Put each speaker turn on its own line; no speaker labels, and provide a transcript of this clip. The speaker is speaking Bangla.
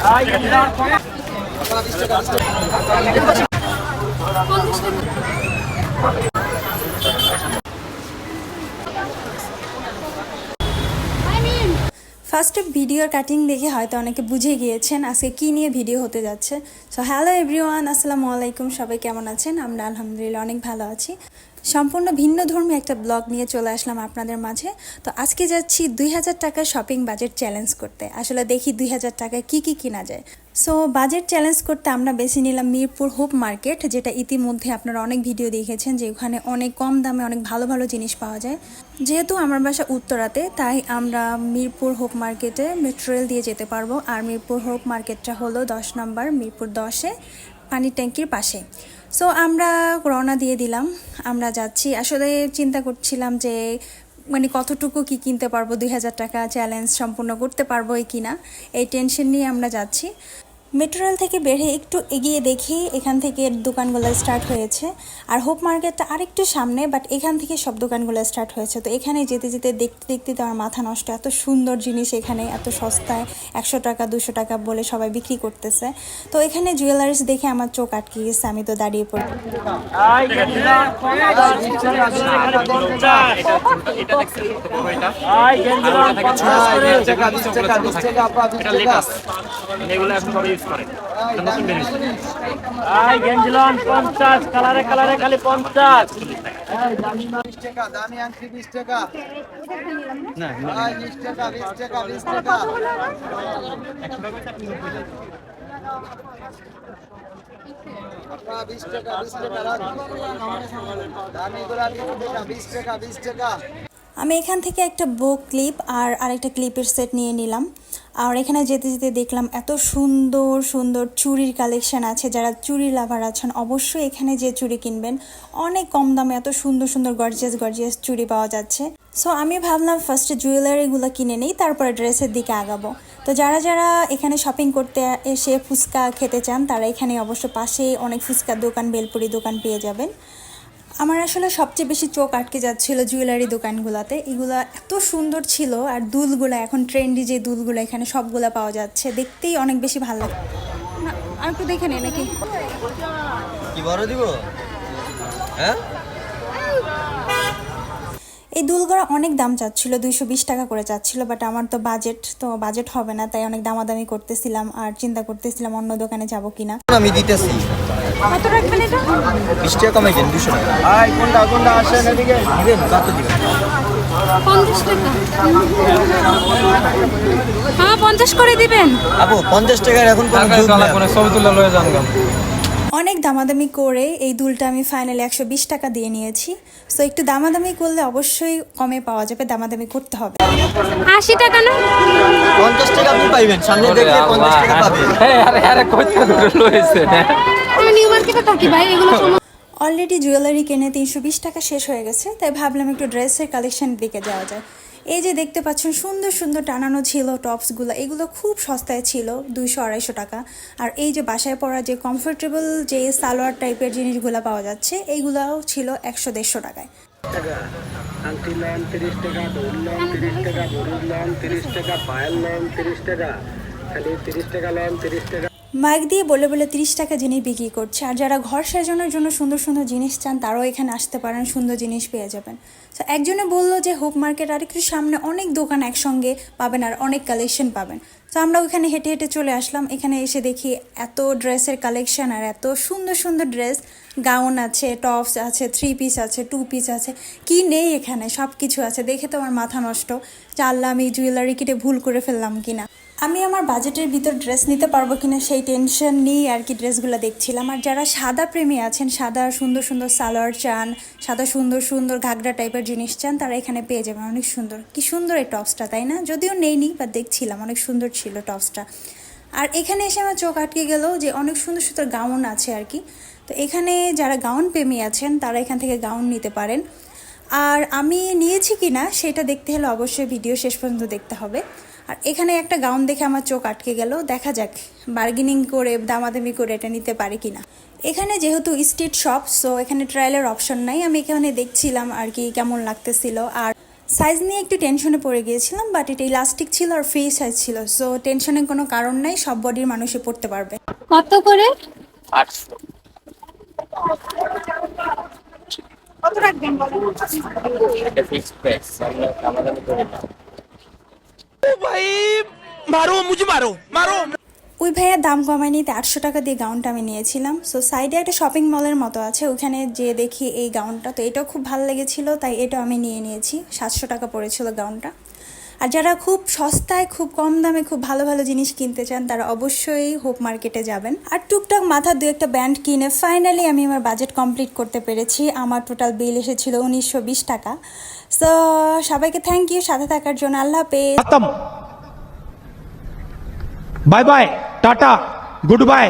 ফার্স্টে ভিডিওর কাটিং দেখে হয়তো অনেকে বুঝে গিয়েছেন আজকে কী নিয়ে ভিডিও হতে যাচ্ছে। সো হ্যালো এভরিওয়ান, আসসালামু আলাইকুম। সবাই কেমন আছেন? আমরা আলহামদুলিল্লাহ অনেক ভালো আছি। সম্পূর্ণ ভিন্ন ধর্মী একটা ব্লগ নিয়ে চলে আসলাম আপনাদের মাঝে। তো আজকে যাচ্ছি 2000 টাকার শপিং বাজেট চ্যালেঞ্জ করতে। আসলে দেখি 2000 টাকায় কী কিনা যায়। সো বাজেট চ্যালেঞ্জ করতে আমরা বেছে নিলাম মিরপুর হোপ মার্কেট, যেটা ইতিমধ্যে আপনারা অনেক ভিডিও দেখেছেন যে ওখানে অনেক কম দামে অনেক ভালো ভালো জিনিস পাওয়া যায়। যেহেতু আমার বাসা উত্তরাতে, তাই আমরা মিরপুর হোপ মার্কেটে মেট্রো রেল দিয়ে যেতে পারবো। আর মিরপুর হোপ মার্কেটটা হলো 10 নম্বর, মিরপুর 10-এ পানির ট্যাঙ্কির পাশে। সো আমরা রওনা দিয়ে দিলাম, আমরা যাচ্ছি। আসলে চিন্তা করছিলাম যে মানে কতটুকু কি কিনতে পারবো, 2000 টাকা চ্যালেঞ্জ সম্পূর্ণ করতে পারবো কি না, এই টেনশন নিয়ে আমরা যাচ্ছি। মেট্রো রেল থেকে বেরিয়ে একটু এগিয়ে দেখি এখান থেকে দোকানগুলো স্টার্ট হয়েছে। আর হোপ মার্কেটটা আরেকটু সামনে, বাট এখান থেকে সব দোকানগুলো স্টার্ট হয়েছে। তো এখানে যেতে যেতে দেখতে দেখতে তো আমার মাথা নষ্ট, এত সুন্দর জিনিস এখানে, এত সস্তায় 100 টাকা 200 টাকা বলে সবাই বিক্রি করতেছে। তো এখানে জুয়েলারিস দেখে আমার চোখ আটকে গেছে, আমি তো দাঁড়িয়ে পড়ি।
গেঞ্জিলন 50, কালারে কালারে খালি 50।
দামি আংটি 20 টাকা। না 20 টাকা 20 টাকা 20 টাকা। আপনারা 20 টাকা 20 টাকা দামি গোলাপি 20 টাকা 20 টাকা।
আমি এখান থেকে একটা বো ক্লিপ আর আরেকটা ক্লিপের সেট নিয়ে নিলাম। আর এখানে যেতে যেতে দেখলাম এত সুন্দর সুন্দর চুড়ির কালেকশন আছে। যারা চুড়ি লাভার আছেন অবশ্যই এখানে যে চুড়ি কিনবেন, অনেক কম দামে এত সুন্দর সুন্দর গর্জিয়াস চুড়ি পাওয়া যাচ্ছে। সো আমি ভাবলাম ফার্স্টে জুয়েলারিগুলো কিনে নিই, তারপরে ড্রেসের দিকে আগাবো। তো যারা যারা এখানে শপিং করতে এসে ফুচকা খেতে চান, তারা এখানে অবশ্য পাশেই অনেক ফুচকার দোকান, বেলপুরি দোকান পেয়ে যাবেন। আমার আসলে সবচেয়ে বেশি চোখ আটকে যাচ্ছিল জুয়েলারি দোকানগুলোতে। এগুলো এত সুন্দর ছিল, আর দুলগুলো এখন ট্রেন্ডি যে দুলগুলো এখানে সবগুলো পাওয়া যাচ্ছে, দেখতেই অনেক বেশি ভালো লাগে। আর একটু দেখে নে নাকি
কি বড় দিব? হ্যাঁ,
এই দুলগুলো অনেক দাম চাচ্ছিল, 220 টাকা করে চাচ্ছিল। বাট আমার তো বাজেট হবে না, তাই অনেক দামাদামি করতেছিলাম আর চিন্তা করতেছিলাম অন্য দোকানে যাব কিনা।
আমি দিতেছি।
কত রাখবেন এটা?
20 টাকা কমাই দেন, 200 টাকা। আই কোনটা আসেন এদিকে দিবেন, কত দিবেন?
50 টাকা। হ্যাঁ 50 করে দিবেন।
আপু 50 টাকার এখন কোন দুধ না,
ছবি তুলে লয়ে যান।
অনেক দামাদামি করে এই দুলটা আমি ফাইনালি 120 টাকা দিয়ে নিয়েছি। সো একটু দামাদামি করলে অবশ্যই কমে পাওয়া যাবে, দামাদামি করতে হবে। 80 টাকা না,
50 টাকা আপনি পাইবেন, সামনে দেখলে 50 টাকা পাবেন।
আরে কত দূর লয়েছে।
আমি নিউ মার্কেটে থাকি ভাই, এগুলো অলরেডি জুয়েলারি কিনে 320 টাকা শেষ হয়ে গেছে, তাই ভাবলাম একটু ড্রেসের কালেকশনের দিকে যাওয়া যায়। এই যে দেখতে পাচ্ছেন সুন্দর সুন্দর টানানো ছিল টপসগুলো, এগুলো খুব সস্তায় ছিল, 200-250 টাকা। আর এই যে বাসায় পরা যে কমফোর্টেবল যে সালোয়ার টাইপের জিনিসগুলো পাওয়া যাচ্ছে, এইগুলোও ছিল 100-150 টাকায়।
আংটি লন 30 টাকা, দৌড় লন 30 টাকা, বড়ুর লন 30 টাকা, পায়েল লন 30 টাকা, খালি 30 টাকা লন 30 টাকা।
মাইক দিয়ে বলে বলে 30 টাকা জিনিস বিক্রি করছে। আর যারা ঘর সাজানোর জন্য সুন্দর সুন্দর জিনিস চান, তারাও এখানে আসতে পারেন, সুন্দর জিনিস পেয়ে যাবেন। তো একজনে বললো যে হোপ মার্কেট আর একটু সামনে অনেক দোকান একসঙ্গে পাবেন আর অনেক কালেকশন পাবেন। তো আমরা ওইখানে হেঁটে হেঁটে চলে আসলাম। এখানে এসে দেখি এত ড্রেসের কালেকশন, আর এত সুন্দর সুন্দর ড্রেস, গাউন আছে, টপস আছে, 3 পিস আছে, 2 পিস আছে, কি নেই এখানে সব কিছু আছে। দেখে তো আমার মাথা নষ্ট, জানলাম আমি জুয়েলারি কিনে ভুল করে ফেললাম কিনা। আমি আমার বাজেটের ভিতর ড্রেস নিতে পারবো কিনা সেই টেনশন নিয়ে আর কি ড্রেসগুলো দেখছিলাম। আর যারা সাদা প্রেমী আছেন, সাদা সুন্দর সুন্দর সালোয়ার চান, সাদা সুন্দর সুন্দর ঘাগরা টাইপের জিনিস চান, তারা এখানে পেয়ে যাবেন। অনেক সুন্দর, কি সুন্দর এই টপসটা, তাই না? যদিও নেইনি, বা দেখছিলাম অনেক সুন্দর ছিল টপসটা। আর এখানে এসে আমার চোখ আটকে গেল যে অনেক সুন্দর সুন্দর গাউন আছে আর কি। তো এখানে যারা গাউন প্রেমী আছেন, তারা এখান থেকে গাউন নিতে পারেন। আর আমি নিয়েছি কিনা সেটা দেখতে হলে অবশ্যই ভিডিও শেষ পর্যন্ত দেখতে হবে। আর এখানে একটা গাউন দেখে আমার চোখ আটকে গেল, দেখা যাক বার্গেনিং করে দামাদামি করে এটা নিতে পারি কিনা। এখানে যেহেতু স্ট্রিট শপ, সো এখানে ট্রায়ালের অপশন নাই। আমি এখানে দেখছিলাম আর কি কেমন লাগতেছিল। আর সাইজ নিয়ে একটু টেনশনে পড়ে গিয়েছিলাম, বাট এটা ইলাস্টিক ছিল আর ফ্রি সাইজ ছিল, সো টেনশনের কোনো কারণ নাই, সব বডির মানুষই পড়তে পারবে।
কত করে?
800
কত রাখবেন বলেন?
এটা ফিক্সড প্রাইস, আমরা আমাদের করে দাও।
ওই ভাইয়া দাম কমায় নিতে 800 টাকা দিয়ে গাউনটা আমি নিয়েছিলাম। সো সাইডে একটা শপিং মলের মতো আছে, ওখানে যে দেখি এই গাউনটা, তো এটাও খুব ভালো লেগেছিলো, তাই এটাও আমি নিয়ে নিয়েছি। 700 টাকা পড়েছিল গাউনটা। আর যারা খুব সস্তায় খুব কম দামে খুব ভালো ভালো জিনিস কিনতে চান তারা অবশ্যই হোপ মার্কেটে যাবেন। আর টুকটাক মাথার 2-1টা ব্যান্ড কিনে ফাইনালি আমি আমার বাজেট কমপ্লিট করতে পেরেছি। আমার টোটাল বিল এসেছিল 1920 টাকা। সো সবাইকে থ্যাংক ইউ সাথে থাকার জন্য। আল্লাহ হাফেজ।
खत्म bye bye tata good bye.